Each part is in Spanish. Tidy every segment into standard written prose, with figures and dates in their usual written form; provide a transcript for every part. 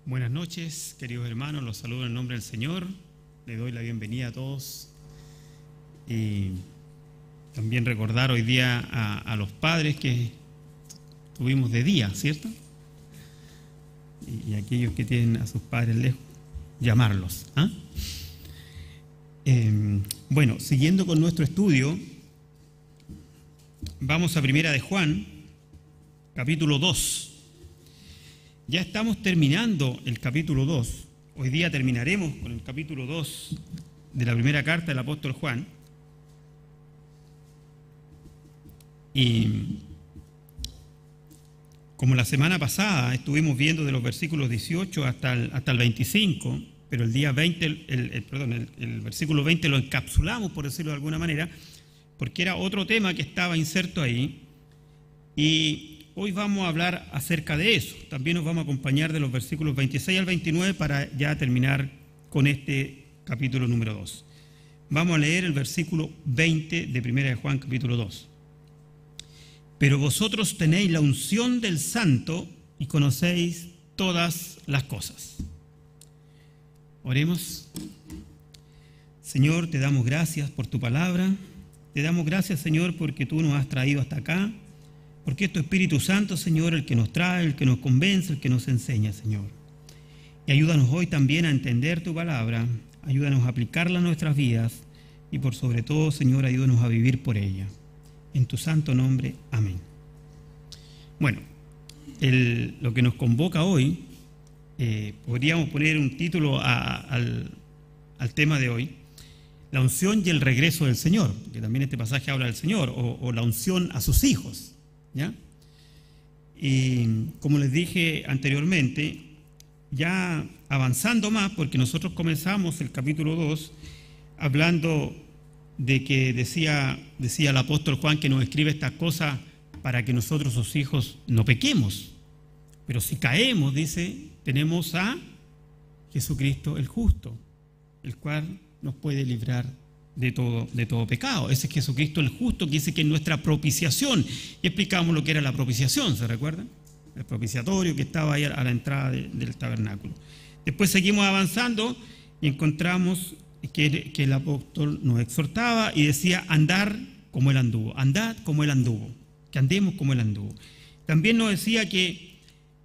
Buenas noches, queridos hermanos, los saludo en el nombre del Señor, le doy la bienvenida a todos y también recordar hoy día a los padres que tuvimos de día, ¿cierto? Y aquellos que tienen a sus padres lejos, llamarlos. Bueno, siguiendo con nuestro estudio, vamos a Primera de Juan, capítulo 2. Ya estamos terminando el capítulo 2. Hoy día terminaremos con el capítulo 2 de la primera carta del apóstol Juan. Y como la semana pasada estuvimos viendo de los versículos 18 hasta el 25, pero el día 20, el versículo 20 lo encapsulamos, por decirlo de alguna manera, porque era otro tema que estaba inserto ahí. Y hoy vamos a hablar acerca de eso. También nos vamos a acompañar de los versículos 26 al 29 para ya terminar con este capítulo número 2. Vamos a leer el versículo 20 de Primera de Juan, capítulo 2. Pero vosotros tenéis la unción del Santo y conocéis todas las cosas. Oremos. Señor, te damos gracias por tu palabra. Te damos gracias, Señor, porque tú nos has traído hasta acá. Porque es tu Espíritu Santo, Señor, el que nos trae, el que nos convence, el que nos enseña, Señor. Y ayúdanos hoy también a entender tu palabra. Ayúdanos a aplicarla a nuestras vidas. Y por sobre todo, Señor, ayúdanos a vivir por ella. En tu santo nombre, amén. Bueno, lo que nos convoca hoy, podríamos poner un título al tema de hoy, la unción y el regreso del Señor, que también este pasaje habla del Señor, o la unción a sus hijos, ¿ya? Y como les dije anteriormente, ya avanzando más, porque nosotros comenzamos el capítulo 2 hablando de que decía el apóstol Juan que nos escribe estas cosas para que nosotros, sus hijos, no pequemos. Pero si caemos, dice, tenemos a Jesucristo el justo, el cual nos puede librar de todo pecado. Ese es Jesucristo el justo, que dice que es nuestra propiciación. Y explicamos lo que era la propiciación, ¿se recuerdan? El propiciatorio que estaba ahí a la entrada del tabernáculo. Después seguimos avanzando y encontramos que el apóstol nos exhortaba y decía andar como él anduvo, andad como él anduvo, que andemos como él anduvo. También nos decía que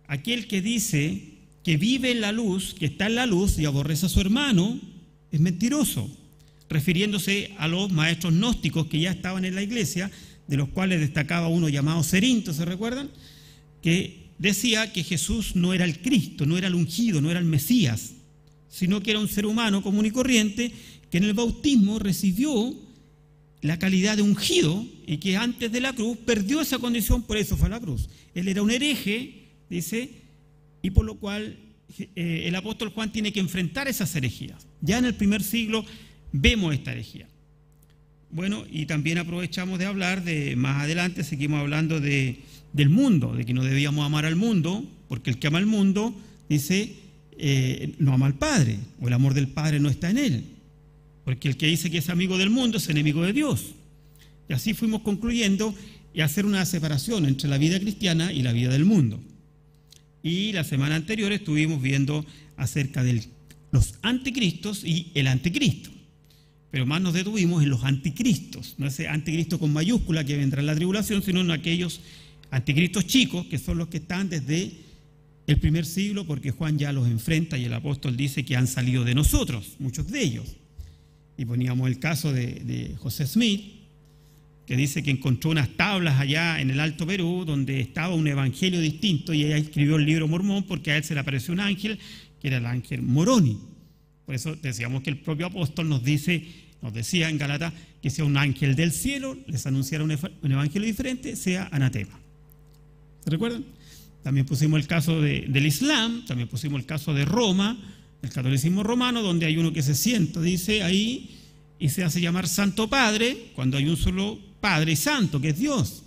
aquel que dice que vive en la luz, que está en la luz y aborrece a su hermano, es mentiroso, refiriéndose a los maestros gnósticos que ya estaban en la iglesia, de los cuales destacaba uno llamado Cerinto, ¿se recuerdan? Que decía que Jesús no era el Cristo, no era el ungido, no era el Mesías, sino que era un ser humano común y corriente que en el bautismo recibió la calidad de ungido y que antes de la cruz perdió esa condición, por eso fue a la cruz. Él era un hereje, dice, y por lo cual el apóstol Juan tiene que enfrentar esas herejías. Ya en el primer siglo vemos esta herejía. Bueno, y también aprovechamos de hablar más adelante seguimos hablando del mundo, de que no debíamos amar al mundo, porque el que ama al mundo, dice, no ama al Padre, o el amor del Padre no está en él, porque el que dice que es amigo del mundo es enemigo de Dios. Y así fuimos concluyendo y hacer una separación entre la vida cristiana y la vida del mundo. Y la semana anterior estuvimos viendo acerca de los anticristos y el anticristo, pero más nos detuvimos en los anticristos, no ese anticristo con mayúscula que vendrá en la tribulación, sino en aquellos anticristos chicos que son los que están desde el primer siglo, porque Juan ya los enfrenta y el apóstol dice que han salido de nosotros, muchos de ellos. Y poníamos el caso de José Smith, que dice que encontró unas tablas allá en el Alto Perú donde estaba un evangelio distinto y ella escribió el libro Mormón porque a él se le apareció un ángel que era el ángel Moroni. Por eso decíamos que el propio apóstol nos decía en Gálatas que sea un ángel del cielo, les anunciara un evangelio diferente, sea anatema. ¿Se recuerdan? También pusimos el caso del Islam, también pusimos el caso de Roma, el catolicismo romano, donde hay uno que se sienta, dice ahí, y se hace llamar Santo Padre, cuando hay un solo Padre y Santo, que es Dios.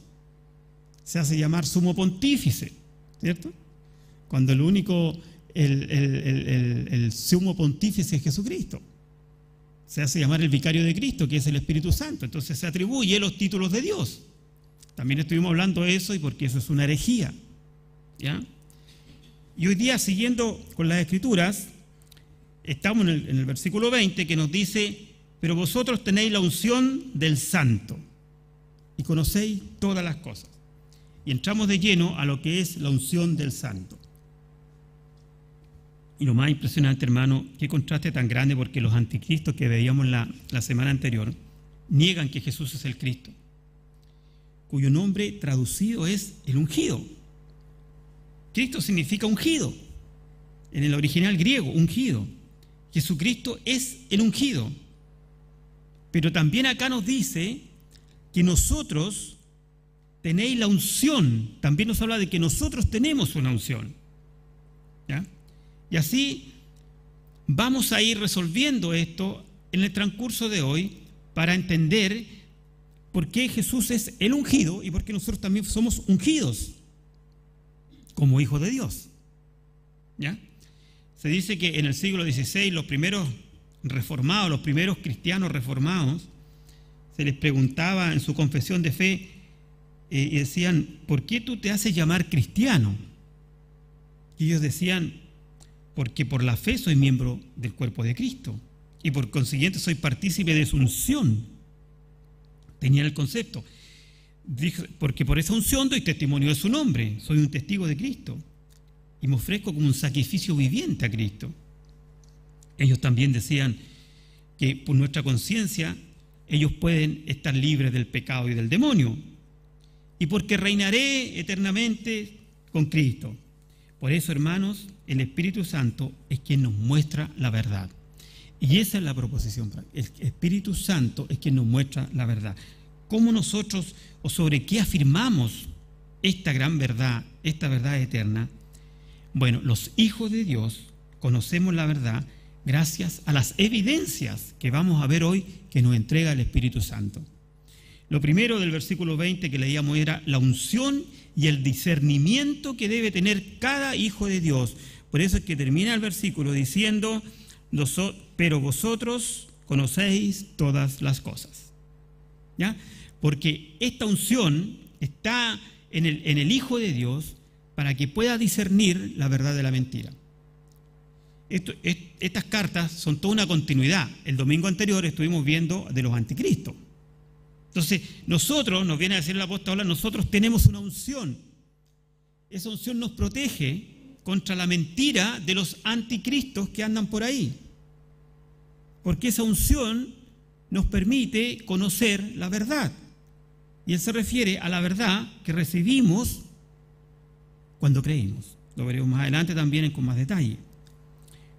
Se hace llamar Sumo Pontífice, ¿cierto? Cuando el único, el Sumo Pontífice es Jesucristo. Se hace llamar el Vicario de Cristo, que es el Espíritu Santo. Entonces se atribuye los títulos de Dios. También estuvimos hablando de eso y porque eso es una herejía, ¿ya? Y hoy día, siguiendo con las Escrituras, estamos en el versículo 20 que nos dice: pero vosotros tenéis la unción del Santo y conocéis todas las cosas. Y entramos de lleno a lo que es la unción del Santo. Y lo más impresionante, hermano, qué contraste tan grande, porque los anticristos que veíamos la semana anterior niegan que Jesús es el Cristo, cuyo nombre traducido es el ungido. Cristo significa ungido, en el original griego, ungido. Jesucristo es el ungido. Pero también acá nos dice que nosotros tenéis la unción. También nos habla de que nosotros tenemos una unción, ¿ya? Y así vamos a ir resolviendo esto en el transcurso de hoy para entender por qué Jesús es el ungido y por qué nosotros también somos ungidos como hijos de Dios, ¿ya? Se dice que en el siglo XVI los primeros reformados, los primeros cristianos reformados, se les preguntaba en su confesión de fe y decían: ¿por qué tú te haces llamar cristiano? Y ellos decían: porque por la fe soy miembro del cuerpo de Cristo y por consiguiente soy partícipe de su unción. Tenían el concepto. Porque por esa unción doy testimonio de su nombre, soy un testigo de Cristo y me ofrezco como un sacrificio viviente a Cristo. Ellos también decían que por nuestra conciencia ellos pueden estar libres del pecado y del demonio, y porque reinaré eternamente con Cristo. Por eso, hermanos, el Espíritu Santo es quien nos muestra la verdad. Y esa es la proposición. El Espíritu Santo es quien nos muestra la verdad. ¿Cómo nosotros o sobre qué afirmamos esta gran verdad, esta verdad eterna? Bueno, los hijos de Dios conocemos la verdad gracias a las evidencias que vamos a ver hoy que nos entrega el Espíritu Santo. Lo primero del versículo 20 que leíamos era la unción y el discernimiento que debe tener cada hijo de Dios. Por eso es que termina el versículo diciendo: pero vosotros conocéis todas las cosas, ¿ya? Porque esta unción está en el Hijo de Dios para que pueda discernir la verdad de la mentira. Estas cartas son toda una continuidad. El domingo anterior estuvimos viendo de los anticristos. Entonces, nosotros, nos viene a decir el apóstol, nosotros tenemos una unción. Esa unción nos protege contra la mentira de los anticristos que andan por ahí. Porque esa unción nos permite conocer la verdad. Y él se refiere a la verdad que recibimos cuando creímos. Lo veremos más adelante también con más detalle.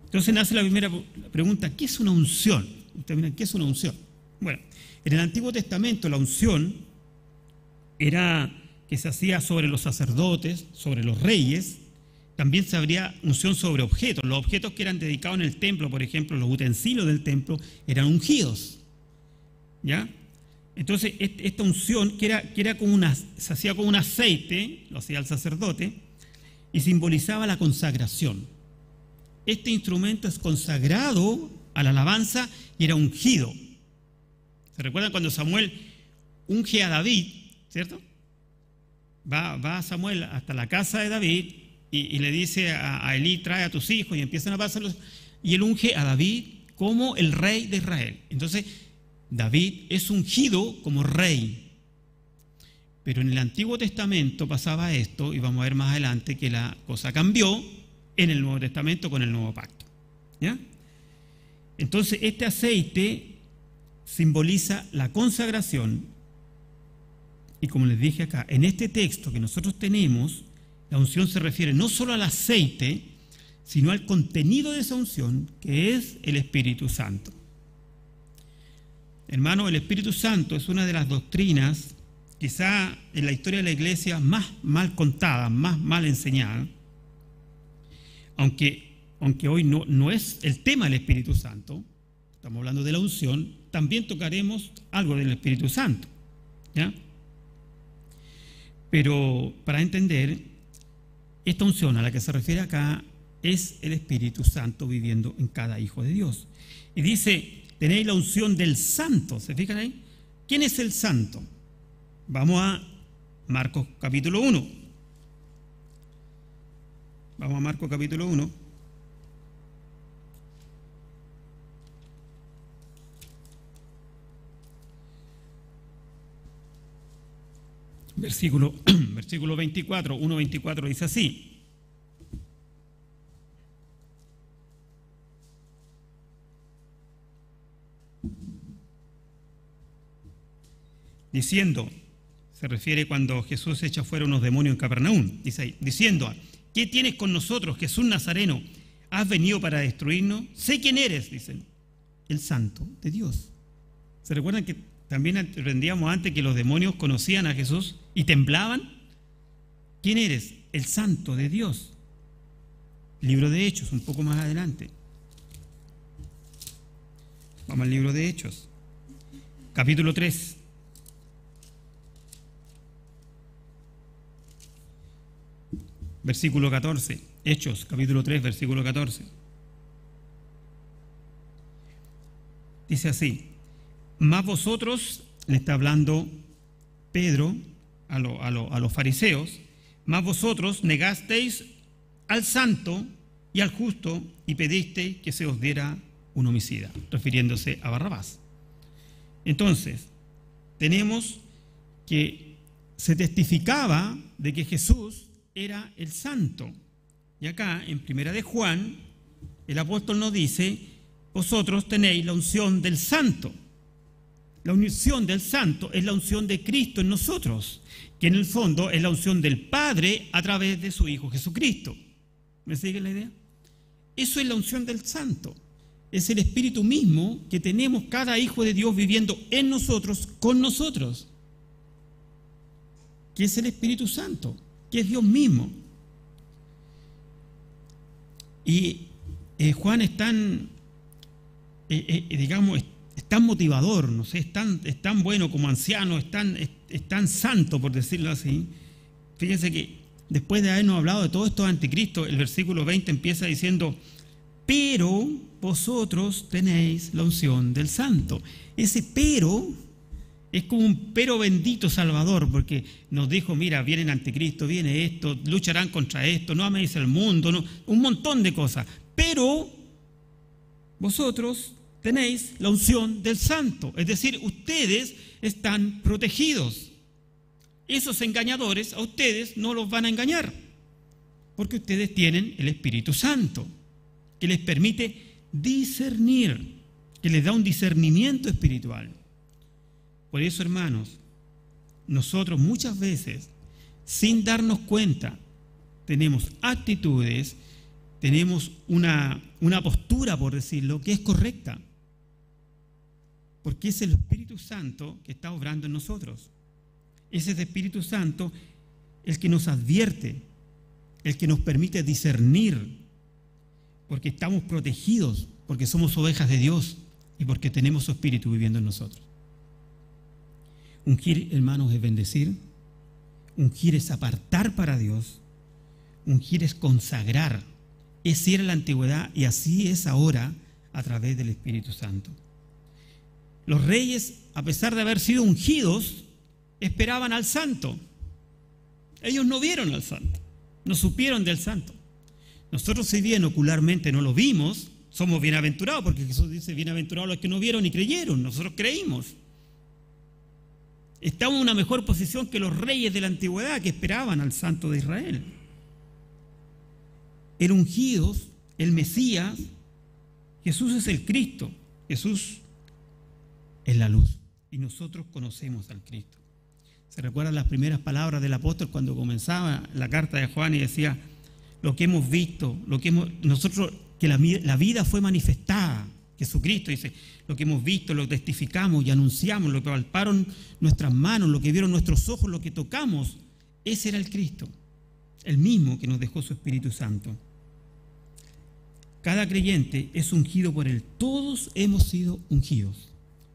Entonces nace la primera pregunta: ¿qué es una unción? Ustedes miran, ¿qué es una unción? Bueno, en el Antiguo Testamento la unción era que se hacía sobre los sacerdotes, sobre los reyes. También se habría unción sobre objetos. Los objetos que eran dedicados en el templo, por ejemplo, los utensilios del templo, eran ungidos, ¿ya? Entonces, esta unción que era como se hacía con un aceite, lo hacía el sacerdote, y simbolizaba la consagración. Este instrumento es consagrado a la alabanza y era ungido. ¿Se recuerdan cuando Samuel unge a David, cierto? Va Samuel hasta la casa de David y le dice a Elí: trae a tus hijos, y empiezan a pasarlos, y él unge a David como el rey de Israel. Entonces, David es ungido como rey. Pero en el Antiguo Testamento pasaba esto, y vamos a ver más adelante que la cosa cambió en el Nuevo Testamento con el Nuevo Pacto, ¿ya? Entonces, este aceite simboliza la consagración, y como les dije acá, en este texto que nosotros tenemos, la unción se refiere no solo al aceite, sino al contenido de esa unción, que es el Espíritu Santo. Hermano, el Espíritu Santo es una de las doctrinas, quizá en la historia de la iglesia, más mal contada, más mal enseñada, aunque hoy no es el tema del Espíritu Santo, estamos hablando de la unción, también tocaremos algo del Espíritu Santo, ¿ya? Pero para entender, esta unción a la que se refiere acá es el Espíritu Santo viviendo en cada hijo de Dios. Y dice: tenéis la unción del Santo. ¿Se fijan ahí? ¿Quién es el Santo? Vamos a Marcos capítulo 1. Vamos a Marcos capítulo 1. Versículo 24, 1:24 dice así. Diciendo, se refiere cuando Jesús echa fuera unos demonios en Capernaum, dice ahí, diciendo, ¿qué tienes con nosotros, Jesús Nazareno? ¿Has venido para destruirnos? Sé quién eres, dicen, el Santo de Dios. ¿Se recuerdan que también aprendíamos antes que los demonios conocían a Jesús y temblaban? ¿Quién eres? El Santo de Dios. Libro de Hechos, un poco más adelante. Vamos al libro de Hechos, capítulo 3. Versículo 14, Hechos, capítulo 3, versículo 14. Dice así, más vosotros, le está hablando Pedro a los fariseos, más vosotros negasteis al santo y al justo y pedisteis que se os diera un homicida, refiriéndose a Barrabás. Entonces, tenemos que se testificaba de que Jesús era el santo. Y acá, en Primera de Juan, el apóstol nos dice, vosotros tenéis la unción del santo. La unción del santo es la unción de Cristo en nosotros, que en el fondo es la unción del Padre a través de su Hijo Jesucristo. ¿Me sigue la idea? Eso es la unción del santo. Es el Espíritu mismo que tenemos cada hijo de Dios viviendo en nosotros, con nosotros. Que es el Espíritu Santo, que es Dios mismo. Y Juan es tan, digamos, es tan motivador, no sé, es tan bueno como anciano, es tan santo, por decirlo así. Fíjense que después de habernos hablado de todo esto de anticristo, el versículo 20 empieza diciendo, pero vosotros tenéis la unción del santo. Ese pero es como un pero bendito salvador, porque nos dijo, mira, viene el anticristo, viene esto, lucharán contra esto, no améis al mundo, no, un montón de cosas. Pero vosotros tenéis la unción del santo, es decir, ustedes están protegidos. Esos engañadores a ustedes no los van a engañar, porque ustedes tienen el Espíritu Santo, que les permite discernir, que les da un discernimiento espiritual. Por eso, hermanos, nosotros muchas veces, sin darnos cuenta, tenemos actitudes, tenemos una postura, por decirlo, que es correcta, porque es el Espíritu Santo que está obrando en nosotros. Ese es el Espíritu Santo el que nos advierte, el que nos permite discernir, porque estamos protegidos, porque somos ovejas de Dios y porque tenemos su Espíritu viviendo en nosotros. Ungir, hermanos, es bendecir. Ungir es apartar para Dios. Ungir es consagrar. Así era en la antigüedad y así es ahora a través del Espíritu Santo. Los reyes, a pesar de haber sido ungidos, esperaban al santo. Ellos no vieron al santo, no supieron del santo. Nosotros, si bien ocularmente no lo vimos, somos bienaventurados, porque Jesús dice, bienaventurados los que no vieron y creyeron. Nosotros creímos. Estamos en una mejor posición que los reyes de la antigüedad que esperaban al santo de Israel. El ungido, el Mesías, Jesús es el Cristo, Jesús es la luz y nosotros conocemos al Cristo. ¿Se recuerdan las primeras palabras del apóstol cuando comenzaba la carta de Juan y decía, lo que hemos visto, nosotros, que la vida fue manifestada? Jesucristo dice, lo que hemos visto, lo testificamos y anunciamos, lo que palparon nuestras manos, lo que vieron nuestros ojos, lo que tocamos. Ese era el Cristo, el mismo que nos dejó su Espíritu Santo. Cada creyente es ungido por Él. Todos hemos sido ungidos.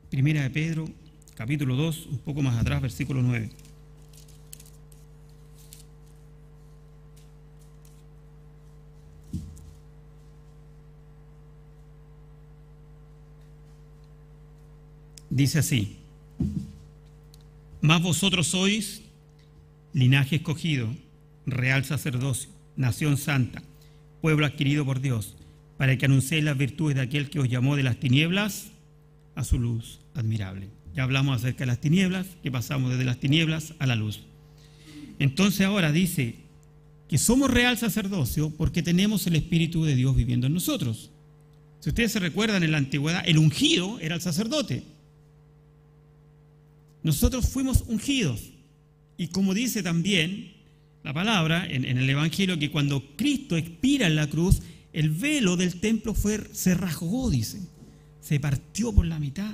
Primera de Pedro, capítulo 2, un poco más atrás, versículo 9. Dice así, mas vosotros sois linaje escogido, real sacerdocio, nación santa, pueblo adquirido por Dios, para que anunciéis las virtudes de aquel que os llamó de las tinieblas a su luz admirable. Ya hablamos acerca de las tinieblas, que pasamos desde las tinieblas a la luz. Entonces ahora dice que somos real sacerdocio porque tenemos el Espíritu de Dios viviendo en nosotros. Si ustedes se recuerdan, en la antigüedad el ungido era el sacerdote. Nosotros fuimos ungidos. Y como dice también la palabra en el Evangelio, que cuando Cristo expira en la cruz, el velo del templo se rasgó, dice. Se partió por la mitad.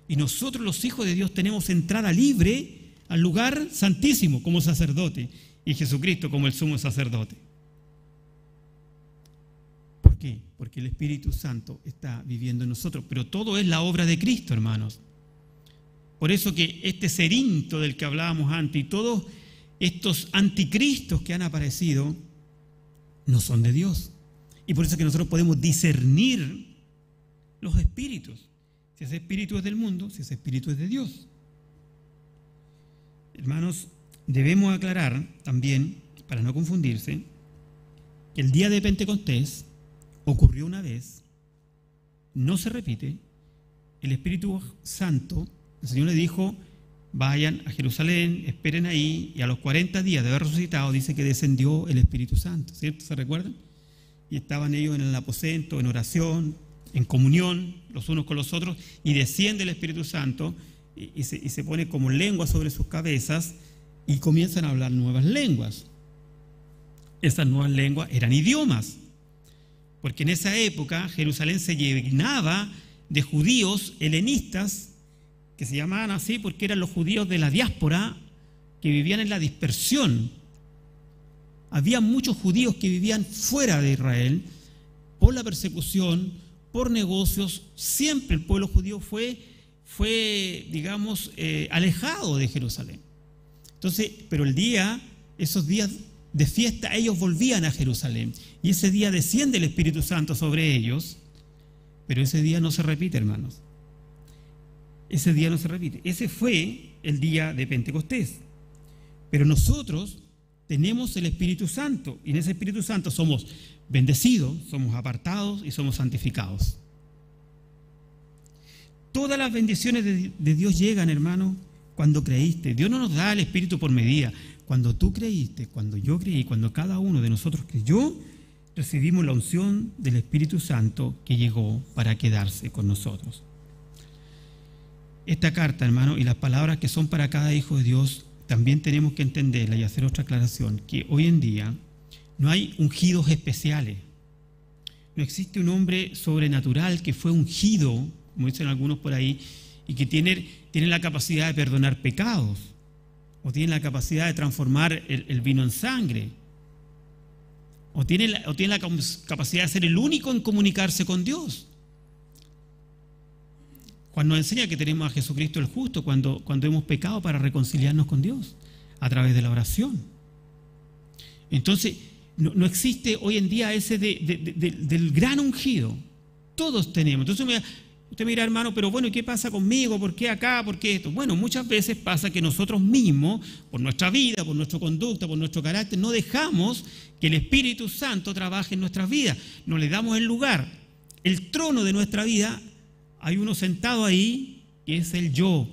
Y nosotros los hijos de Dios tenemos entrada libre al lugar santísimo como sacerdote. Y Jesucristo como el sumo sacerdote. ¿Por qué? Porque el Espíritu Santo está viviendo en nosotros. Pero todo es la obra de Cristo, hermanos. Por eso que este Cerinto del que hablábamos antes y todos estos anticristos que han aparecido no son de Dios. Y por eso es que nosotros podemos discernir los espíritus. Si ese espíritu es del mundo, si ese espíritu es de Dios. Hermanos, debemos aclarar también, para no confundirse, que el día de Pentecostés ocurrió una vez, no se repite. El Espíritu Santo, el Señor le dijo: vayan a Jerusalén, esperen ahí, y a los 40 días de haber resucitado dice que descendió el Espíritu Santo, ¿cierto? ¿Se recuerdan? Y estaban ellos en el aposento, en oración, en comunión los unos con los otros, y desciende el Espíritu Santo y se pone como lengua sobre sus cabezas y comienzan a hablar nuevas lenguas. Esas nuevas lenguas eran idiomas, porque en esa época Jerusalén se llenaba de judíos helenistas, que se llamaban así porque eran los judíos de la diáspora que vivían en la dispersión. Había muchos judíos que vivían fuera de Israel por la persecución, por negocios. Siempre el pueblo judío fue digamos, alejado de Jerusalén. Entonces, pero esos días de fiesta, ellos volvían a Jerusalén. Y ese día desciende el Espíritu Santo sobre ellos, pero ese día no se repite, hermanos. Ese día no se repite. Ese fue el día de Pentecostés. Pero nosotros tenemos el Espíritu Santo, y en ese Espíritu Santo somos bendecidos, somos apartados y somos santificados. Todas las bendiciones de Dios llegan, hermano, cuando creíste. Dios no nos da el Espíritu por medida. Cuando tú creíste, cuando yo creí, cuando cada uno de nosotros creyó, recibimos la unción del Espíritu Santo que llegó para quedarse con nosotros. Esta carta, hermano, y las palabras que son para cada hijo de Dios, también tenemos que entenderla y hacer otra aclaración, que hoy en día no hay ungidos especiales. No existe un hombre sobrenatural que fue ungido, como dicen algunos por ahí, y que tiene la capacidad de perdonar pecados, o tiene la capacidad de transformar el vino en sangre, o tiene la capacidad de ser el único en comunicarse con Dios. Juan nos enseña que tenemos a Jesucristo el justo cuando hemos pecado para reconciliarnos con Dios a través de la oración. Entonces, no existe hoy en día ese del gran ungido. Todos tenemos. Entonces usted me dirá, hermano, pero bueno, ¿y qué pasa conmigo? ¿Por qué acá? ¿Por qué esto? Bueno, muchas veces pasa que nosotros mismos, por nuestra vida, por nuestra conducta, por nuestro carácter, no dejamos que el Espíritu Santo trabaje en nuestras vidas. No le damos el lugar. El trono de nuestra vida, hay uno sentado ahí que es el yo.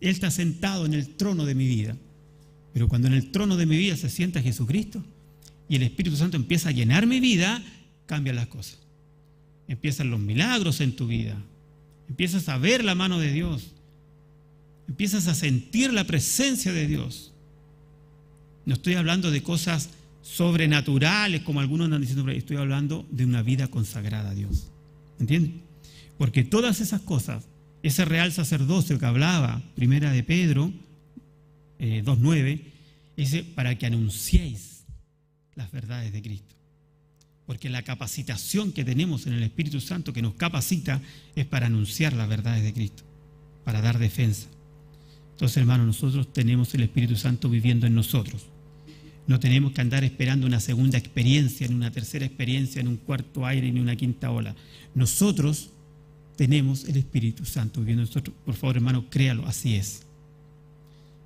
Él está sentado en el trono de mi vida. Pero cuando en el trono de mi vida se sienta Jesucristo y el Espíritu Santo empieza a llenar mi vida, cambian las cosas. Empiezan los milagros en tu vida. Empiezas a ver la mano de Dios. Empiezas a sentir la presencia de Dios. No estoy hablando de cosas sobrenaturales como algunos andan diciendo, estoy hablando de una vida consagrada a Dios. ¿Entienden? Porque todas esas cosas, ese real sacerdocio que hablaba, primera de Pedro 2:9, dice, para que anunciéis las verdades de Cristo. Porque la capacitación que tenemos en el Espíritu Santo que nos capacita es para anunciar las verdades de Cristo, para dar defensa. Entonces, hermanos, nosotros tenemos el Espíritu Santo viviendo en nosotros. No tenemos que andar esperando una segunda experiencia, ni una tercera experiencia, ni un cuarto aire, ni una quinta ola. Nosotros tenemos el Espíritu Santo viviendo en nosotros. Por favor, hermano, créalo, así es.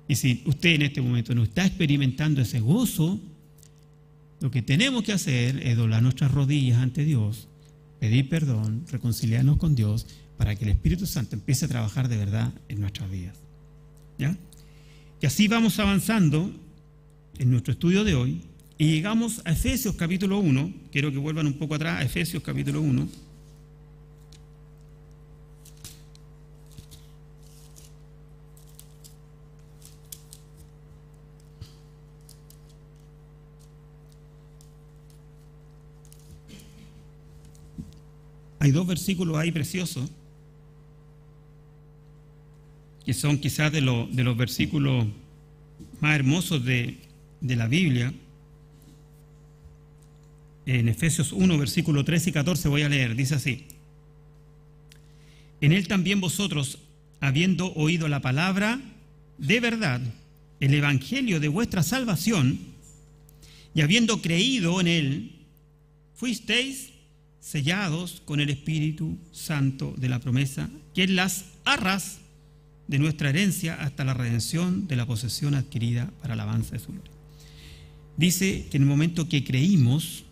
Y si usted en este momento no está experimentando ese gozo, Lo que tenemos que hacer es doblar nuestras rodillas ante Dios, pedir perdón, reconciliarnos con Dios, para que el Espíritu Santo empiece a trabajar de verdad en nuestras vidas. ¿Ya? Y así vamos avanzando en nuestro estudio de hoy y llegamos a Efesios capítulo 1. Quiero que vuelvan un poco atrás a Efesios capítulo 1. Hay dos versículos ahí preciosos, que son quizás de los versículos más hermosos de la Biblia. En Efesios 1, versículo 13 y 14 voy a leer, dice así: en él también vosotros, habiendo oído la palabra de verdad, el evangelio de vuestra salvación, y habiendo creído en él, fuisteis sellados con el Espíritu Santo de la promesa, que es las arras de nuestra herencia hasta la redención de la posesión adquirida para alabanza de su gloria. Dice que en el momento que creímos,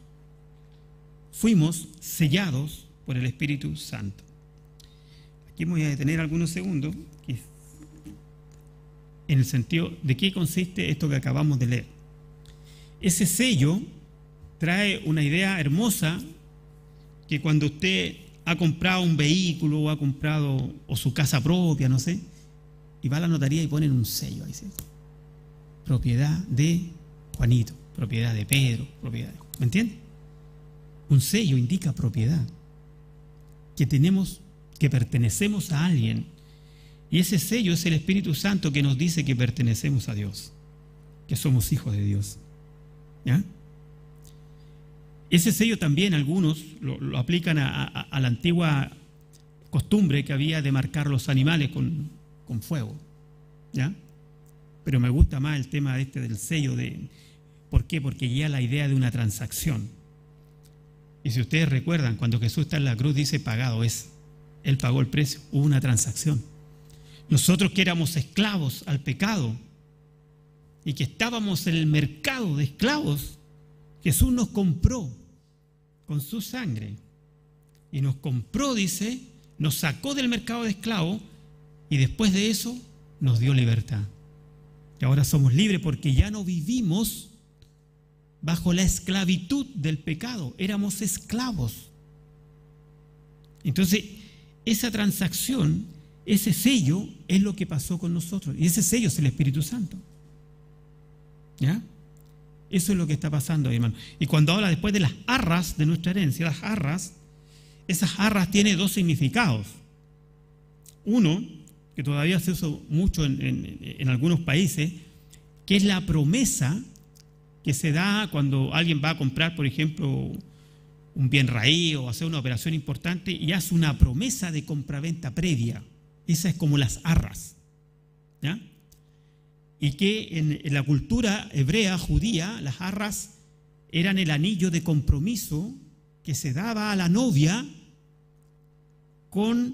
fuimos sellados por el Espíritu Santo. Aquí me voy a detener algunos segundos en el sentido de qué consiste esto que acabamos de leer. Ese sello trae una idea hermosa, que cuando usted ha comprado un vehículo o ha comprado o su casa propia, no sé, y va a la notaría y ponen un sello ahí, ¿sí? Propiedad de Juanito, propiedad de Pedro, propiedad de... ¿Me entiende? Un sello indica propiedad, que tenemos, que pertenecemos a alguien, y ese sello es el Espíritu Santo que nos dice que pertenecemos a Dios, que somos hijos de Dios. ¿Ya? Ese sello también algunos lo aplican a la antigua costumbre que había de marcar los animales con fuego. ¿Ya? Pero me gusta más el tema del sello. ¿Por qué? Porque ya la idea de una transacción. Y si ustedes recuerdan, cuando Jesús está en la cruz dice pagado es. Él pagó el precio, hubo una transacción. Nosotros que éramos esclavos al pecado y que estábamos en el mercado de esclavos, Jesús nos compró con su sangre y nos compró, dice, nos sacó del mercado de esclavos y después de eso nos dio libertad. Y ahora somos libres porque ya no vivimos bajo la esclavitud del pecado, éramos esclavos. Entonces, esa transacción, ese sello es lo que pasó con nosotros y ese sello es el Espíritu Santo. ¿Ya? Eso es lo que está pasando ahí, hermano. Y cuando habla después de las arras de nuestra herencia, las arras, esas arras tienen dos significados. Uno, que todavía se usa mucho en algunos países, que es la promesa que se da cuando alguien va a comprar, por ejemplo, un bien raíz o hacer una operación importante y hace una promesa de compraventa previa. Esa es como las arras. ¿Ya? Y que en la cultura hebrea, judía, las arras eran el anillo de compromiso que se daba a la novia con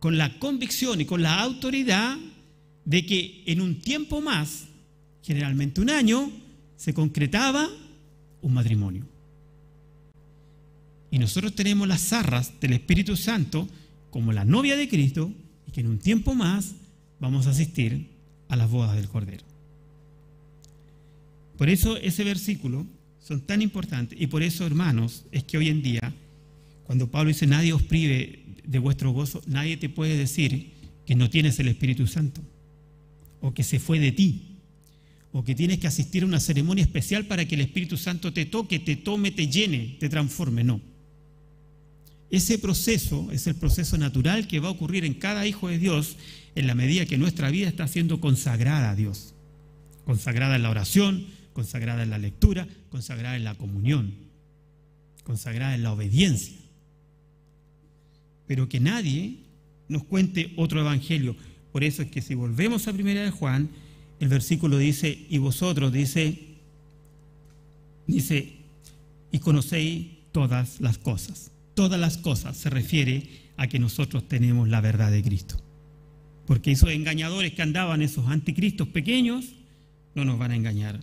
la convicción y con la autoridad de que en un tiempo más, generalmente un año, se concretaba un matrimonio. Y nosotros tenemos las arras del Espíritu Santo como la novia de Cristo y que en un tiempo más vamos a asistir a las bodas del Cordero. Por eso ese versículo son tan importantes y por eso, hermanos, es que hoy en día, cuando Pablo dice nadie os prive de vuestro gozo, nadie te puede decir que no tienes el Espíritu Santo o que se fue de ti o que tienes que asistir a una ceremonia especial para que el Espíritu Santo te toque, te tome, te llene, te transforme. No. Ese proceso es el proceso natural que va a ocurrir en cada hijo de Dios en la medida que nuestra vida está siendo consagrada a Dios. Consagrada en la oración, consagrada en la lectura, consagrada en la comunión, consagrada en la obediencia. Pero que nadie nos cuente otro evangelio. Por eso es que si volvemos a 1 de Juan, el versículo dice, y vosotros, dice, y conocéis todas las cosas. Todas las cosas se refiere a que nosotros tenemos la verdad de Cristo. Porque esos engañadores que andaban, esos anticristos pequeños, no nos van a engañar.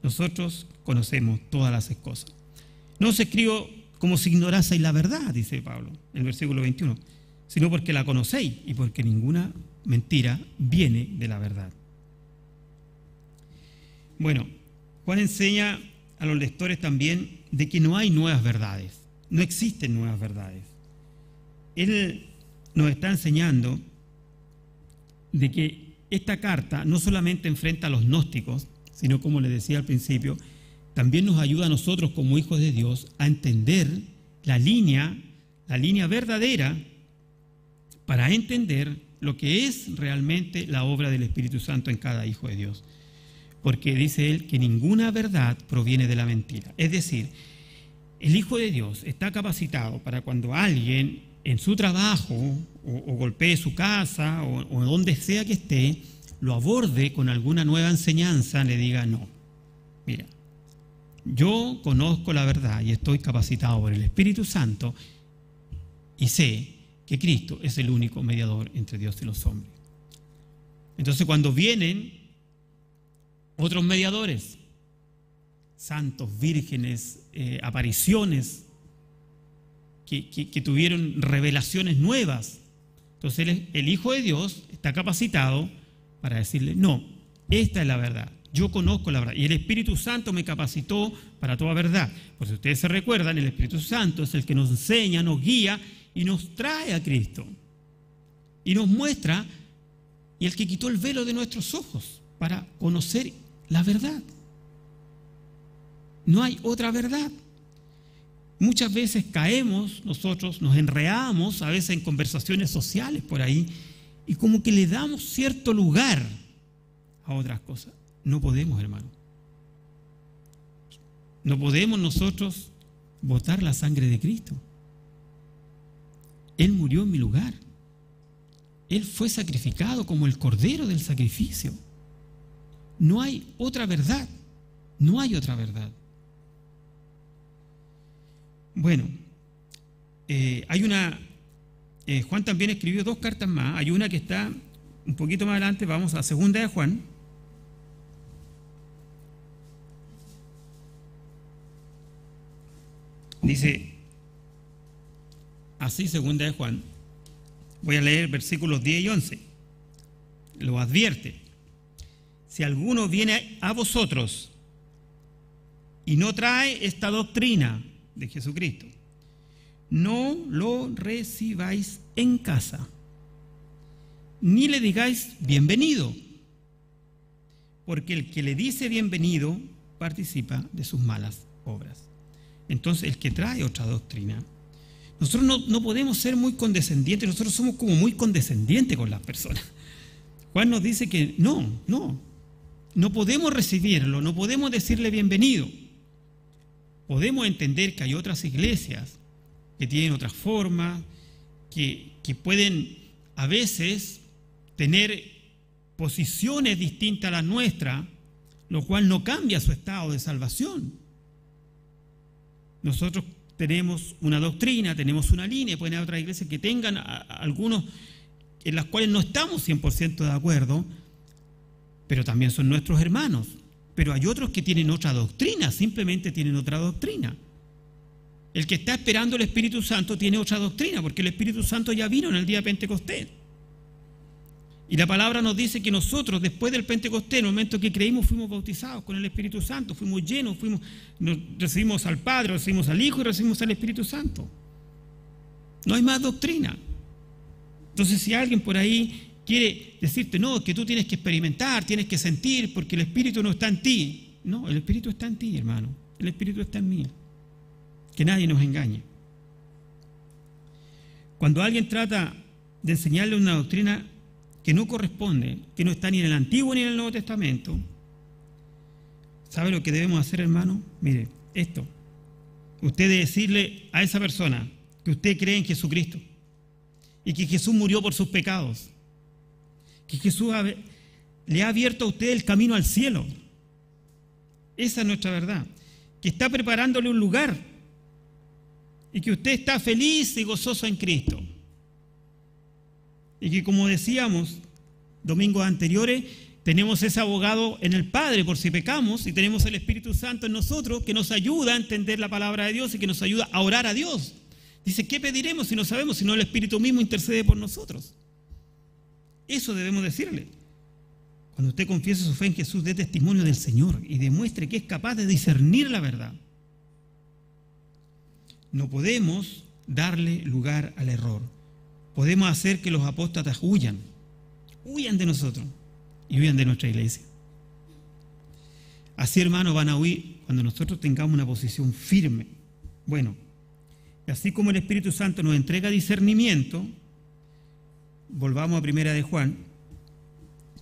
nosotros conocemos todas las cosas. No os escribo como si ignoraseis la verdad, dice Pablo en el versículo 21, sino porque la conocéis y porque ninguna mentira viene de la verdad. Bueno, Juan enseña a los lectores también de que no hay nuevas verdades, no existen nuevas verdades. Él nos está enseñando de que esta carta no solamente enfrenta a los gnósticos, sino, como les decía al principio, también nos ayuda a nosotros como hijos de Dios a entender la línea verdadera para entender lo que es realmente la obra del Espíritu Santo en cada hijo de Dios. Porque dice él que ninguna verdad proviene de la mentira. Es decir, el hijo de Dios está capacitado para cuando alguien en su trabajo o golpee su casa o donde sea que esté, lo aborde con alguna nueva enseñanza, le diga: no, mira, yo conozco la verdad y estoy capacitado por el Espíritu Santo y sé que Cristo es el único mediador entre Dios y los hombres. Entonces, cuando vienen otros mediadores, santos, vírgenes, apariciones, que tuvieron revelaciones nuevas, entonces el Hijo de Dios está capacitado para decirle: no, esta es la verdad, yo conozco la verdad, y el Espíritu Santo me capacitó para toda verdad. Por si ustedes se recuerdan, el Espíritu Santo es el que nos enseña, nos guía y nos trae a Cristo, y nos muestra, y el que quitó el velo de nuestros ojos para conocer la verdad. No hay otra verdad. Muchas veces caemos nosotros, nos enredamos a veces en conversaciones sociales por ahí y como que le damos cierto lugar a otras cosas. No podemos, hermano. No podemos nosotros botar la sangre de Cristo. Él murió en mi lugar. Él fue sacrificado como el cordero del sacrificio. No hay otra verdad. No hay otra verdad. Bueno, hay una... Juan también escribió 2 cartas más. Hay una que está un poquito más adelante. Vamos a 2 de Juan. Dice así, 2 de Juan. Voy a leer versículos 10 y 11. Lo advierte: si alguno viene a vosotros y no trae esta doctrina de Jesucristo, no lo recibáis en casa, ni le digáis bienvenido, porque el que le dice bienvenido participa de sus malas obras. Entonces, el que trae otra doctrina, nosotros no podemos ser muy condescendientes, nosotros somos como muy condescendientes con las personas. Juan nos dice que no podemos recibirlo, no podemos decirle bienvenido. Podemos entender que hay otras iglesias que tienen otras formas, que pueden a veces tener posiciones distintas a las nuestras, lo cual no cambia su estado de salvación. Nosotros tenemos una doctrina, tenemos una línea, pueden haber otras iglesias que tengan algunos en las cuales no estamos 100% de acuerdo, pero también son nuestros hermanos. Pero hay otros que tienen otra doctrina, simplemente tienen otra doctrina. El que está esperando el Espíritu Santo tiene otra doctrina, porque el Espíritu Santo ya vino en el día de Pentecostés. Y la palabra nos dice que nosotros, después del Pentecostés, en el momento que creímos, fuimos bautizados con el Espíritu Santo, fuimos llenos, recibimos al Padre, recibimos al Hijo y recibimos al Espíritu Santo. No hay más doctrina. Entonces, si alguien por ahí quiere decirte: no, que tú tienes que experimentar, tienes que sentir, porque el Espíritu no está en ti. No, el Espíritu está en ti, hermano. El Espíritu está en mí. Que nadie nos engañe. Cuando alguien trata de enseñarle una doctrina que no corresponde, que no está ni en el Antiguo ni en el Nuevo Testamento, ¿sabe lo que debemos hacer, hermano? Mire, esto. Usted debe decirle a esa persona que usted cree en Jesucristo y que Jesús murió por sus pecados, que Jesús le ha abierto a usted el camino al cielo. Esa es nuestra verdad. Que está preparándole un lugar y que usted está feliz y gozoso en Cristo. Y que, como decíamos domingos anteriores, Tenemos ese abogado en el Padre por si pecamos y tenemos el Espíritu Santo en nosotros que nos ayuda a entender la palabra de Dios y que nos ayuda a orar a Dios. Dice, ¿qué pediremos si no sabemos? Si no el Espíritu mismo intercede por nosotros. Eso debemos decirle. Cuando usted confiese su fe en Jesús, dé testimonio del Señor y demuestre que es capaz de discernir la verdad. No podemos darle lugar al error. Podemos hacer que los apóstatas huyan de nosotros y huyan de nuestra iglesia. Así, hermanos, van a huir cuando nosotros tengamos una posición firme. Bueno, y así como el Espíritu Santo nos entrega discernimiento, volvamos a Primera de Juan,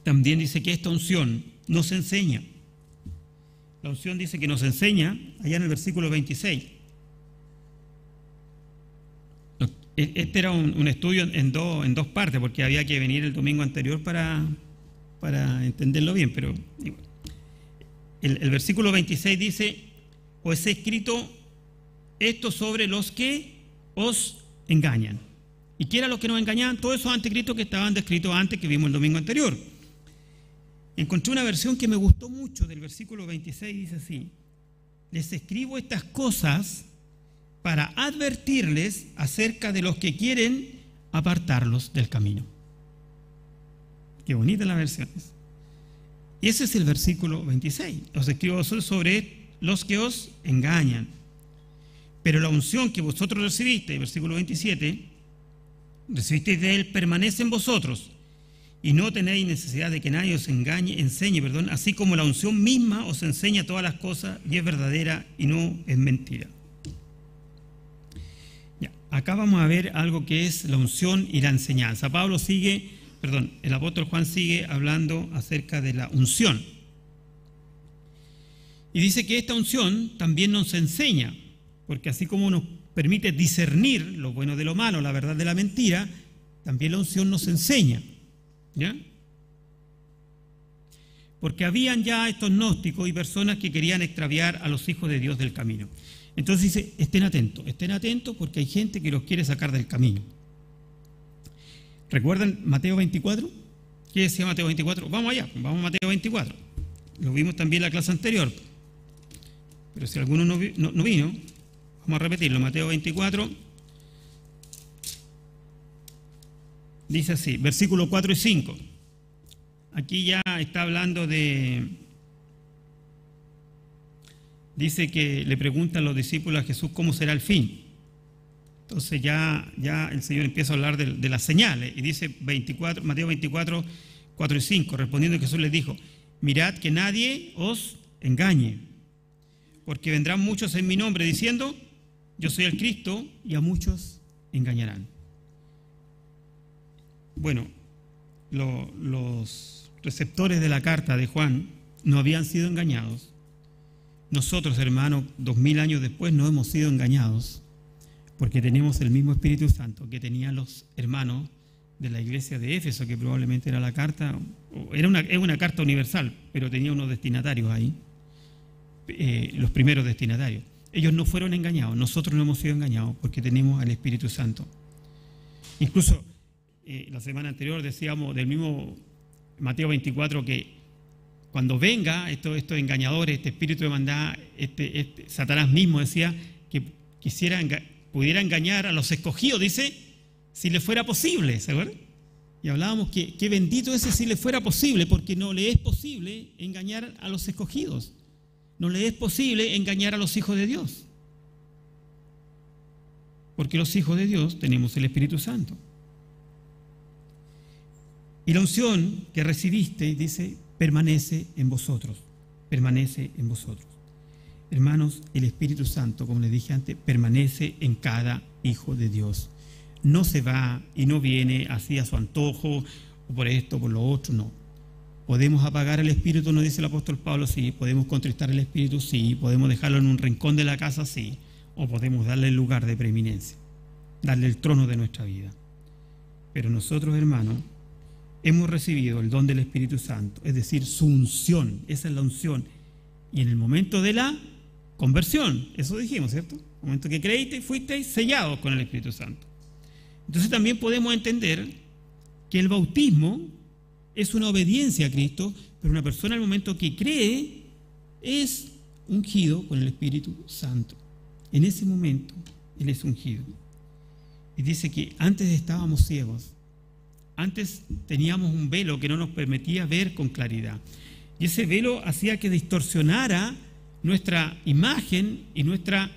también dice que esta unción nos enseña. La unción dice que nos enseña, allá en el versículo 26. Este era un estudio en dos partes, porque había que venir el domingo anterior para entenderlo bien, pero el versículo 26 dice, os he escrito esto sobre los que os engañan. ¿Y qué eran los que nos engañaban? Todos esos anticristos que estaban descritos antes, que vimos el domingo anterior. Encontré una versión que me gustó mucho del versículo 26, dice así, les escribo estas cosas para advertirles acerca de los que quieren apartarlos del camino. Qué bonita la versión. Y ese es el versículo 26. Os escribo sobre los que os engañan. Pero la unción que vosotros recibisteis, versículo 27, recibisteis de él, permanece en vosotros, y no tenéis necesidad de que nadie os enseñe, así como la unción misma os enseña todas las cosas y es verdadera y no es mentira. Ya, acá vamos a ver algo que es la unción y la enseñanza. El apóstol Juan sigue hablando acerca de la unción. Y dice que esta unción también nos enseña, porque así como nos permite discernir lo bueno de lo malo, la verdad de la mentira, también la unción nos enseña. ¿Ya? Porque habían ya estos gnósticos y personas que querían extraviar a los hijos de Dios del camino. Entonces dice, estén atentos porque hay gente que los quiere sacar del camino. ¿Recuerdan Mateo 24? ¿Qué decía Mateo 24? Vamos allá, vamos a Mateo 24. Lo vimos también en la clase anterior. Pero si alguno no vino, vamos a repetirlo. Mateo 24. Dice así, versículos 4 y 5. Aquí ya está hablando de... Dice que le preguntan los discípulos a Jesús cómo será el fin. Entonces ya el Señor empieza a hablar de las señales. Y dice Mateo 24, 4 y 5. Respondiendo Jesús les dijo, mirad que nadie os engañe, porque vendrán muchos en mi nombre diciendo, yo soy el Cristo, y a muchos engañarán. Bueno, los receptores de la carta de Juan no habían sido engañados. Nosotros, hermanos, 2000 años después no hemos sido engañados porque tenemos el mismo Espíritu Santo que tenían los hermanos de la iglesia de Éfeso, que probablemente era la carta, es una carta universal, pero tenía unos destinatarios ahí, los primeros destinatarios. Ellos no fueron engañados, nosotros no hemos sido engañados porque tenemos al Espíritu Santo. Incluso la semana anterior decíamos del mismo Mateo 24 que cuando venga estos engañadores, este espíritu de maldad, Satanás mismo decía que pudiera engañar a los escogidos, dice, si le fuera posible, ¿se acuerdan? Y hablábamos que bendito ese si le fuera posible, porque no le es posible engañar a los escogidos, no le es posible engañar a los hijos de Dios, porque los hijos de Dios tenemos el Espíritu Santo. Y la unción que recibiste, dice, permanece en vosotros, permanece en vosotros. Hermanos, el Espíritu Santo, como les dije antes, permanece en cada hijo de Dios. No se va y no viene así a su antojo, o por esto, por lo otro, no. ¿Podemos apagar el Espíritu? Nos dice el apóstol Pablo, sí. ¿Podemos contristar el Espíritu? Sí. ¿Podemos dejarlo en un rincón de la casa? Sí. O podemos darle el lugar de preeminencia, darle el trono de nuestra vida. Pero nosotros, hermanos, hemos recibido el don del Espíritu Santo, es decir, su unción. Esa es la unción. Y en el momento de la conversión, eso dijimos, ¿cierto? En el momento que creíste, fuisteis sellados con el Espíritu Santo. Entonces también podemos entender que el bautismo es una obediencia a Cristo, pero una persona al momento que cree es ungido con el Espíritu Santo. En ese momento, Él es ungido. Y dice que antes estábamos ciegos, antes teníamos un velo que no nos permitía ver con claridad. Y ese velo hacía que distorsionara nuestra imagen y nuestra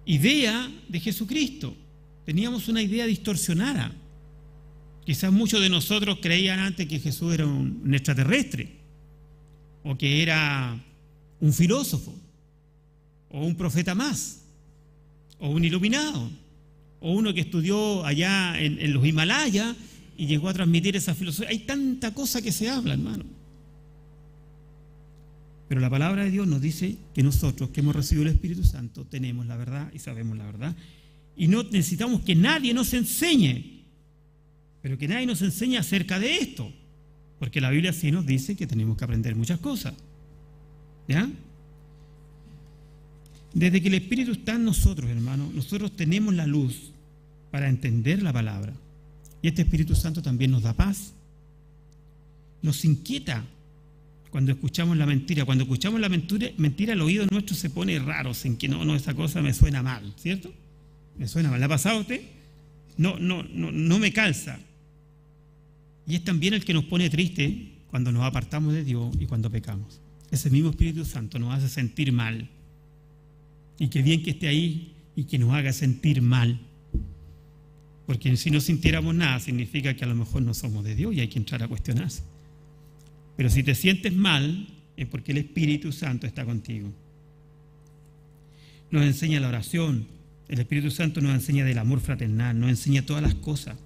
idea de Jesucristo. Teníamos una idea distorsionada. Quizás muchos de nosotros creían antes que Jesús era un extraterrestre, o que era un filósofo, o un profeta más, o un iluminado, o uno que estudió allá en los Himalayas y llegó a transmitir esa filosofía. Hay tanta cosa que se habla, hermano. Pero la palabra de Dios nos dice que nosotros, que hemos recibido el Espíritu Santo, tenemos la verdad y sabemos la verdad. Y no necesitamos que nadie nos enseñe, pero que nadie nos enseñe acerca de esto, porque la Biblia sí nos dice que tenemos que aprender muchas cosas. ¿Ya? Desde que el Espíritu está en nosotros, hermano, nosotros tenemos la luz para entender la palabra. Y este Espíritu Santo también nos da paz. Nos inquieta cuando escuchamos la mentira. Cuando escuchamos la mentira, el oído nuestro se pone raro, sin que no, esa cosa me suena mal, ¿cierto? Me suena mal. ¿Le ha pasado a usted? No me calza. Y es también el que nos pone triste cuando nos apartamos de Dios y cuando pecamos. Ese mismo Espíritu Santo nos hace sentir mal. Y qué bien que esté ahí y que nos haga sentir mal. Porque si no sintiéramos nada, significa que a lo mejor no somos de Dios y hay que entrar a cuestionarse. Pero si te sientes mal, es porque el Espíritu Santo está contigo. Nos enseña la oración. El Espíritu Santo nos enseña del amor fraternal, nos enseña todas las cosas.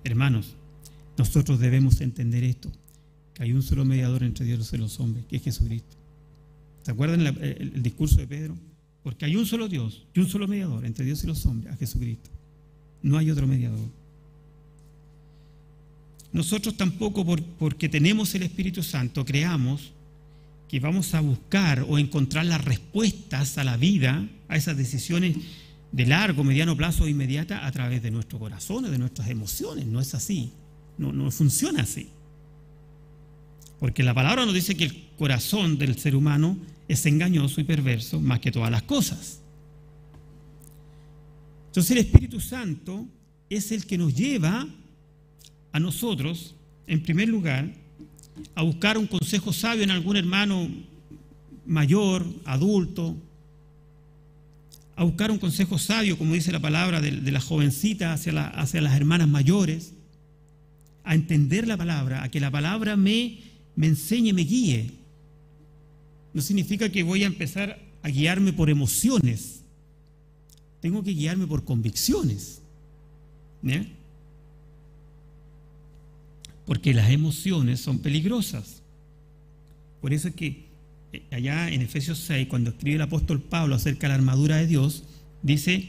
Hermanos, nosotros debemos entender esto, que hay un solo mediador entre Dios y los hombres, que es Jesucristo. ¿Se acuerdan el discurso de Pedro? Porque hay un solo Dios y un solo mediador entre Dios y los hombres, a Jesucristo. No hay otro mediador. Nosotros tampoco, porque tenemos el Espíritu Santo, creamos que vamos a buscar o encontrar las respuestas a la vida, a esas decisiones de largo, mediano plazo o inmediata a través de nuestro corazón o de nuestras emociones. No es así. No funciona así. Porque la palabra nos dice que el corazón del ser humano es engañoso y perverso más que todas las cosas. Entonces el Espíritu Santo es el que nos lleva a nosotros, en primer lugar, a buscar un consejo sabio en algún hermano mayor, adulto, a buscar un consejo sabio, como dice la palabra, de la jovencita hacia las hermanas mayores, a entender la palabra, a que la palabra me enseñe, me guíe. No significa que voy a empezar a guiarme por emociones. Tengo que guiarme por convicciones. ¿Eh? Porque las emociones son peligrosas. Por eso es que allá en Efesios 6, cuando escribe el apóstol Pablo acerca de la armadura de Dios, dice,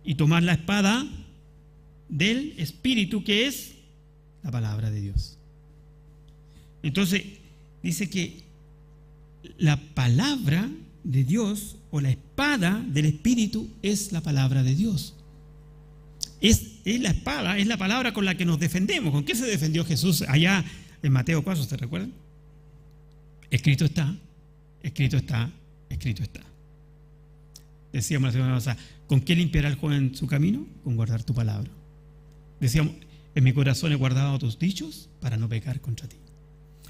y tomar la espada del Espíritu, que es la palabra de Dios. Entonces, dice que la palabra de Dios o la espada del Espíritu es la palabra de Dios. Es la espada, es la palabra con la que nos defendemos. ¿Con qué se defendió Jesús allá en Mateo 4? ¿Se recuerdan? Escrito está, escrito está, escrito está. Decíamos la semana pasada, ¿con qué limpiará el joven su camino? Con guardar tu palabra. Decíamos, en mi corazón he guardado tus dichos para no pecar contra ti.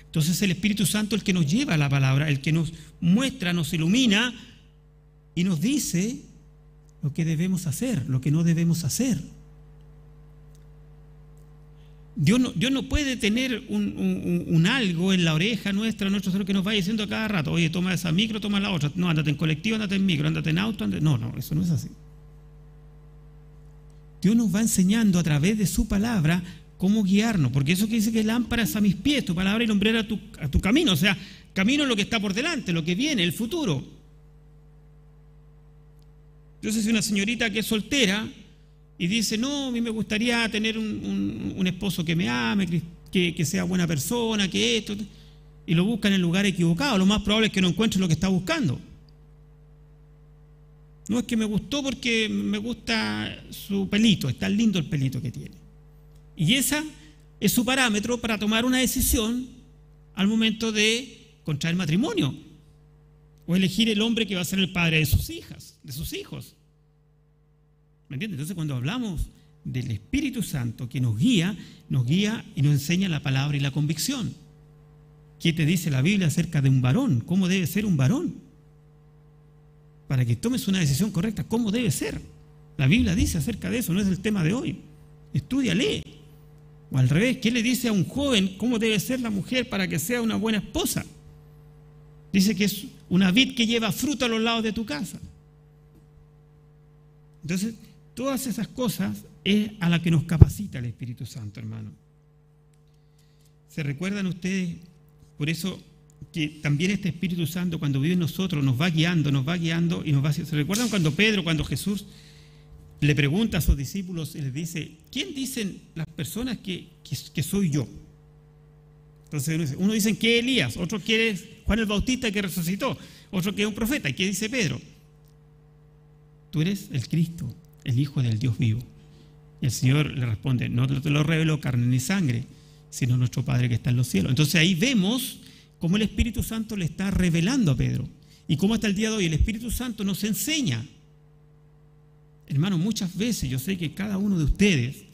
Entonces el Espíritu Santo es el que nos lleva a la palabra, el que nos muestra, nos ilumina y nos dice lo que debemos hacer, lo que no debemos hacer. Dios no puede tener un algo en la oreja nuestra, nuestro ser, que nos vaya diciendo a cada rato, oye, toma esa micro, toma la otra, no, ándate en colectivo, ándate en micro, ándate en auto, ándate. No, eso no es así. Dios nos va enseñando a través de su palabra cómo guiarnos, porque eso que dice que lámpara es a mis pies, tu palabra y lumbrera a tu camino, o sea, camino es lo que está por delante, lo que viene, el futuro. Entonces, si una señorita que es soltera y dice, no, a mí me gustaría tener un esposo que me ame, que sea buena persona, que esto, y lo busca en el lugar equivocado, lo más probable es que no encuentre lo que está buscando. No es que me gustó porque me gusta su pelito, está lindo el pelito que tiene. Y esa es su parámetro para tomar una decisión al momento de contraer matrimonio o elegir el hombre que va a ser el padre de sus hijas, de sus hijos. ¿Me entiendes? Entonces, cuando hablamos del Espíritu Santo que nos guía y nos enseña la palabra y la convicción. ¿Qué te dice la Biblia acerca de un varón? ¿Cómo debe ser un varón? Para que tomes una decisión correcta, ¿cómo debe ser? La Biblia dice acerca de eso, no es el tema de hoy. Estudia, lee. O al revés, ¿qué le dice a un joven cómo debe ser la mujer para que sea una buena esposa? Dice que es una vid que lleva fruto a los lados de tu casa. Entonces, todas esas cosas es a la que nos capacita el Espíritu Santo, hermano. ¿Se recuerdan ustedes? Por eso que también este Espíritu Santo, cuando vive en nosotros, nos va guiando y nos va haciendo. ¿Se recuerdan cuando Jesús le pregunta a sus discípulos y les dice, ¿quién dicen las personas que soy yo? Entonces uno dice que es Elías, otro que es Juan el Bautista que resucitó, otro que es un profeta. ¿Y qué dice Pedro? Tú eres el Cristo, el Hijo del Dios vivo. Y el Señor le responde, no te lo reveló carne ni sangre, sino nuestro Padre que está en los cielos. Entonces ahí vemos cómo el Espíritu Santo le está revelando a Pedro. Y cómo hasta el día de hoy el Espíritu Santo nos enseña. Hermano, muchas veces yo sé que cada uno de ustedes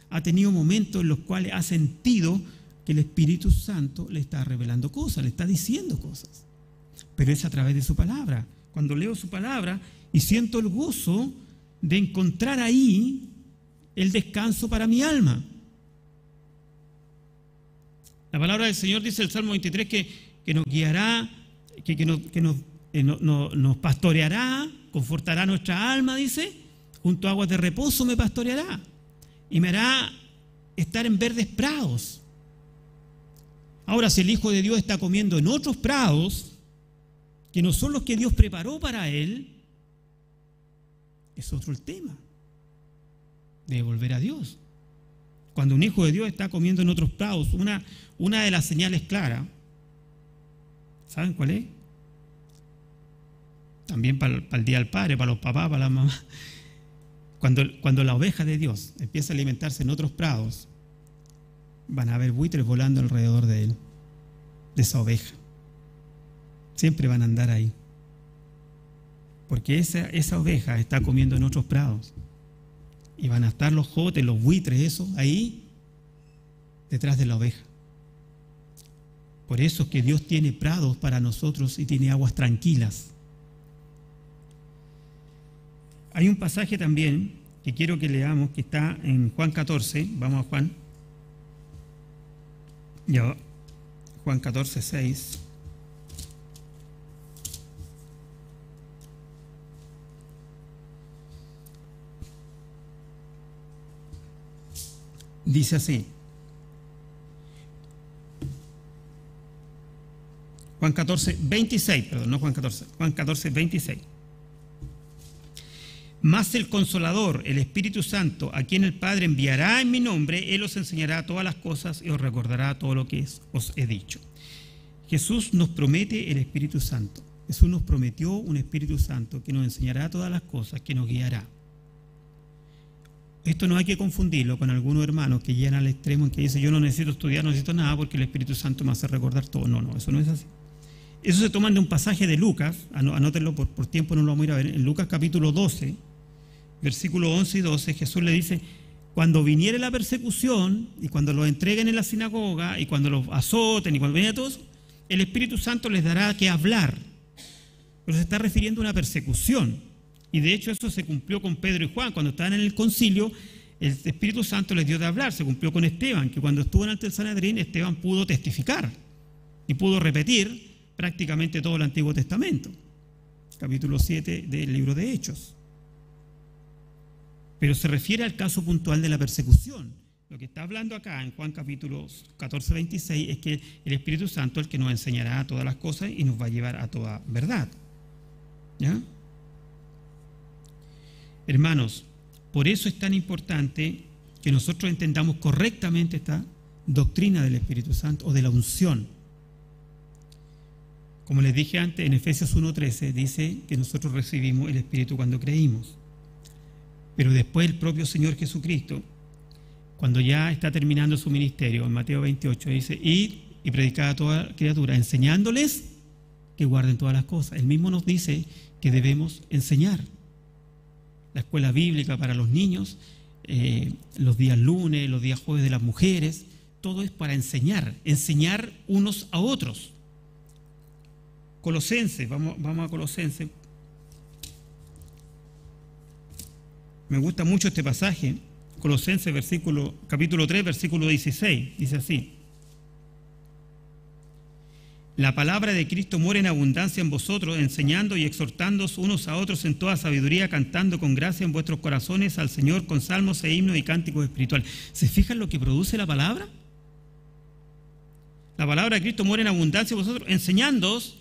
ha tenido momentos en los cuales ha sentido que el Espíritu Santo le está revelando cosas, le está diciendo cosas. Pero es a través de su palabra. Cuando leo su palabra y siento el gozo de encontrar ahí el descanso para mi alma. La palabra del Señor dice en el Salmo 23 que nos guiará, nos pastoreará, confortará nuestra alma, dice, junto a aguas de reposo me pastoreará y me hará estar en verdes prados. Ahora, si el Hijo de Dios está comiendo en otros prados, que no son los que Dios preparó para él, es otro el tema. Debe volver a Dios. Cuando un hijo de Dios está comiendo en otros prados, una de las señales claras, ¿saben cuál es? También para el Día del Padre, para los papás, para las mamás. Cuando la oveja de Dios empieza a alimentarse en otros prados, van a haber buitres volando alrededor de él, de esa oveja. Siempre van a andar ahí. Porque esa oveja está comiendo en otros prados. Y van a estar los jotes, los buitres, eso, ahí, detrás de la oveja. Por eso es que Dios tiene prados para nosotros y tiene aguas tranquilas. Hay un pasaje también que quiero que leamos, que está en Juan 14. Vamos a Juan. Ya, Juan 14, 6. Dice así. Juan 14, 26, perdón, no Juan 14, Juan 14, 26. Mas el Consolador, el Espíritu Santo, a quien el Padre enviará en mi nombre, Él os enseñará todas las cosas y os recordará todo lo que os he dicho. Jesús nos promete el Espíritu Santo. Jesús nos prometió un Espíritu Santo que nos enseñará todas las cosas, que nos guiará. Esto no hay que confundirlo con algunos hermanos que llegan al extremo en que dicen, yo no necesito estudiar, no necesito nada porque el Espíritu Santo me hace recordar todo. No, eso no es así. Eso se toman de un pasaje de Lucas, anótenlo por tiempo, no lo vamos a ir a ver. En Lucas capítulo 12, versículos 11 y 12, Jesús le dice, cuando viniere la persecución y cuando los entreguen en la sinagoga y cuando los azoten y cuando venga todo eso, el Espíritu Santo les dará que hablar. Pero se está refiriendo a una persecución. Y de hecho eso se cumplió con Pedro y Juan. Cuando estaban en el concilio, el Espíritu Santo les dio de hablar. Se cumplió con Esteban, que cuando estuvo ante el Sanedrín, Esteban pudo testificar y pudo repetir prácticamente todo el Antiguo Testamento. Capítulo 7 del libro de Hechos. Pero se refiere al caso puntual de la persecución. Lo que está hablando acá en Juan capítulo 14, 26 es que el Espíritu Santo es el que nos enseñará todas las cosas y nos va a llevar a toda verdad. ¿Ya? Hermanos, por eso es tan importante que nosotros entendamos correctamente esta doctrina del Espíritu Santo o de la unción. Como les dije antes, en Efesios 1:13 dice que nosotros recibimos el Espíritu cuando creímos. Pero después el propio Señor Jesucristo, cuando ya está terminando su ministerio, en Mateo 28, dice, id y predicad a toda criatura, enseñándoles que guarden todas las cosas. Él mismo nos dice que debemos enseñar. La escuela bíblica para los niños, los días lunes, los días jueves de las mujeres, todo es para enseñar unos a otros. Colosenses, vamos a Colosenses. Me gusta mucho este pasaje, Colosenses capítulo 3, versículo 16, dice así: la palabra de Cristo mora en abundancia en vosotros, enseñando y exhortándoos unos a otros en toda sabiduría, cantando con gracia en vuestros corazones al Señor con salmos e himnos y cánticos espirituales. ¿Se fijan lo que produce la palabra? La palabra de Cristo mora en abundancia en vosotros, enseñándoos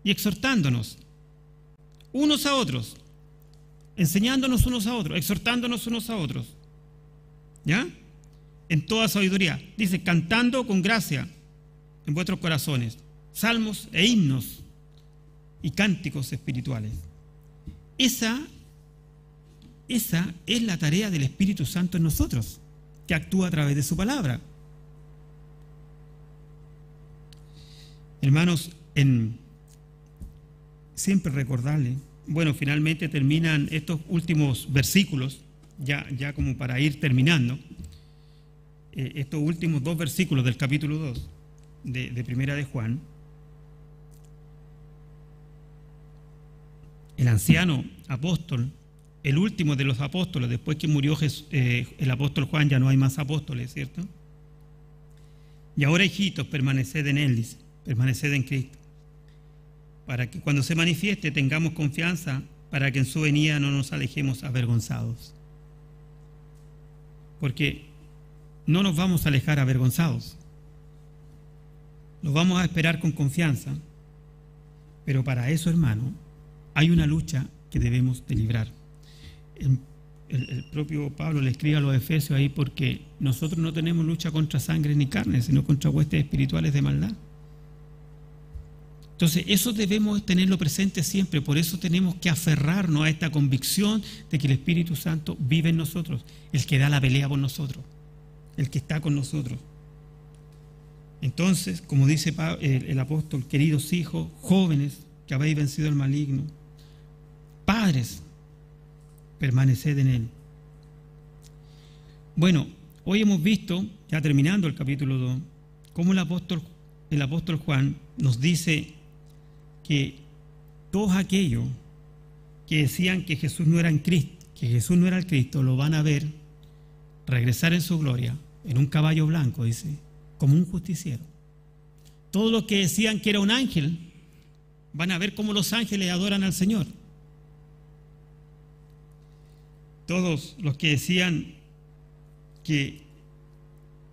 y exhortándonos unos a otros, enseñándonos unos a otros, exhortándonos unos a otros, ¿ya? En toda sabiduría. Dice, cantando con gracia en vuestros corazones, salmos e himnos y cánticos espirituales. Esa es la tarea del Espíritu Santo en nosotros, que actúa a través de su palabra. Hermanos, siempre recordarle, bueno, finalmente terminan estos últimos versículos, ya como para ir terminando, estos últimos 2 versículos del capítulo 2 de Primera de Juan. El anciano apóstol, el último de los apóstoles, después que murió el apóstol Juan, ya no hay más apóstoles, ¿cierto? Y ahora, hijitos, permaneced en él, dice, permaneced en Cristo, para que cuando se manifieste tengamos confianza, para que en su venida no nos alejemos avergonzados. Porque no nos vamos a alejar avergonzados, los vamos a esperar con confianza, pero para eso, hermano, hay una lucha que debemos de librar. El propio Pablo le escribe a los Efesios ahí, porque nosotros no tenemos lucha contra sangre ni carne, sino contra huestes espirituales de maldad. Entonces, eso debemos tenerlo presente siempre. Por eso tenemos que aferrarnos a esta convicción de que el Espíritu Santo vive en nosotros, el que da la pelea por nosotros, el que está con nosotros. Entonces, como dice el apóstol, queridos hijos, jóvenes que habéis vencido al maligno, padres, permaneced en él. Bueno, hoy hemos visto, ya terminando el capítulo 2, cómo el apóstol Juan nos dice que todos aquellos que decían que Jesús no era el Cristo, lo van a ver regresar en su gloria en un caballo blanco, dice, como un justiciero. Todos los que decían que era un ángel van a ver cómo los ángeles adoran al Señor. Todos los que decían que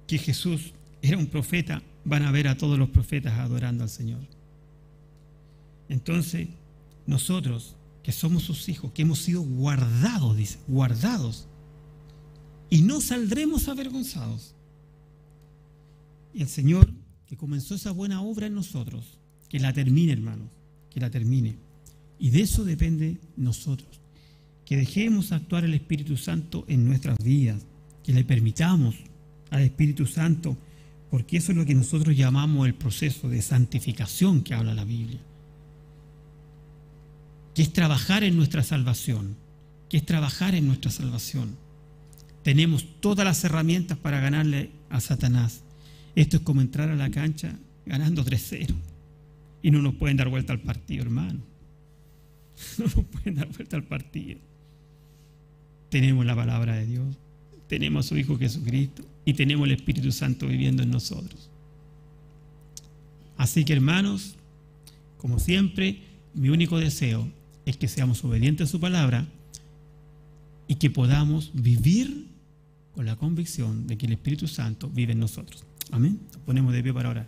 Jesús era un profeta van a ver a todos los profetas adorando al Señor. Entonces, nosotros que somos sus hijos, que hemos sido guardados, dice, guardados, y no saldremos avergonzados. Y el Señor, que comenzó esa buena obra en nosotros, que la termine, hermanos, que la termine. Y de eso depende nosotros, que dejemos actuar el Espíritu Santo en nuestras vidas, que le permitamos al Espíritu Santo, porque eso es lo que nosotros llamamos el proceso de santificación que habla la Biblia, que es trabajar en nuestra salvación, Tenemos todas las herramientas para ganarle a Satanás. Esto es como entrar a la cancha ganando 3-0 y no nos pueden dar vuelta al partido, hermano. No nos pueden dar vuelta al partido. Tenemos la palabra de Dios, tenemos a su Hijo Jesucristo y tenemos el Espíritu Santo viviendo en nosotros. Así que, hermanos, como siempre, mi único deseo es que seamos obedientes a su palabra y que podamos vivir con la convicción de que el Espíritu Santo vive en nosotros. Amén. Nos ponemos de pie para orar.